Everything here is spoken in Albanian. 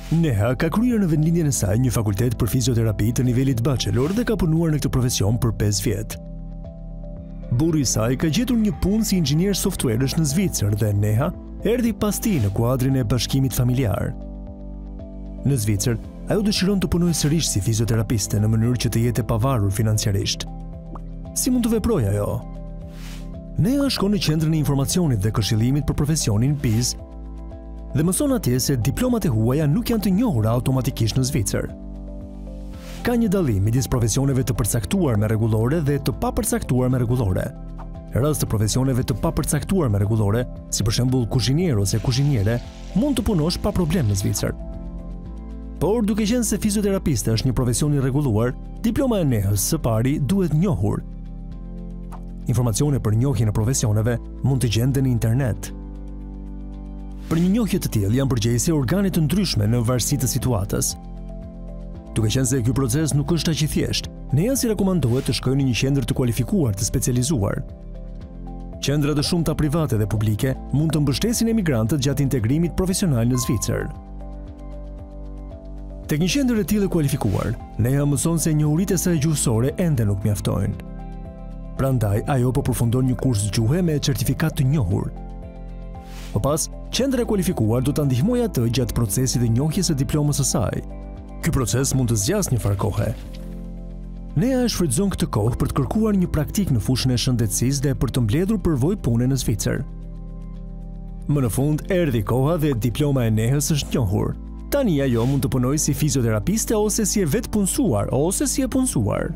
Neha ka kryer në vendlindjen e saj një fakultet për fizioterapi të nivelit bachelor dhe ka punuar në këtë profesion për 5 vjet. Burri i saj ka gjetur një punë si inxhinier softwaresh në Zvicër dhe Neha erdhi pas tij në kuadrin e bashkimit familjar. Në Zvicër, ajo dëshiron të punojë sërish si fizioterapiste në mënyrë që të jetë e pavarur financiarisht. Si mund të veprojë ajo? Neha shkon në qendrën e informacionit dhe këshillimit për profesionin PIZ dhe mëson atje se diplomat e huaja nuk janë të njohura automatikisht në Zvicër. Ka një dallim midis profesioneve të përcaktuar me rregullore dhe të papërcaktuar me rregullore. Në rast të profesioneve të papërcaktuar me rregullore, si për shembull kuzhinier ose kuzhiniere, mund të punosh pa problem në Zvicër. Por duke qenë se fizioterapiste është një profesion i rregulluar, diploma e Nehës së pari duhet njohur. Informacione për njohjen e profesioneve mund të gjenden në internet. Për një njohje të tillë janë përgjegjësi organe të ndryshme në varësi të situatës. Duke qenë se ky proces nuk është aq i thjeshtë, Neha si rekomandohet të shkojë në një qendër të kualifikuar të specializuar. Qendra të shumta private dhe publike mund të mbështesin emigrantët gjatë integrimit profesional në Zvicër. Tek një qendër e tillë e kualifikuar, Neha mëson se njohuritë e saj gjuhësore ende nuk mjaftojnë. Prandaj ajo po përfundon një kurs gjuhe me certifikat të njohur. Më pas, qendra e kualifikuar do ta ndihmojë atë gjatë procesit të njohjes së diplomës së saj. Ky proces mund të zgjasë një farë kohe. Neha e shfrytëzon këtë kohë për të kërkuar një praktik në fushën e shëndetësisë dhe për të mbledhur përvojë pune në Zvicër. Më në fund erdhi koha dhe diploma e Nehës është njohur. Tani ajo mund të punojë si fizioterapiste ose si e vetë punësuar ose si e punësuar.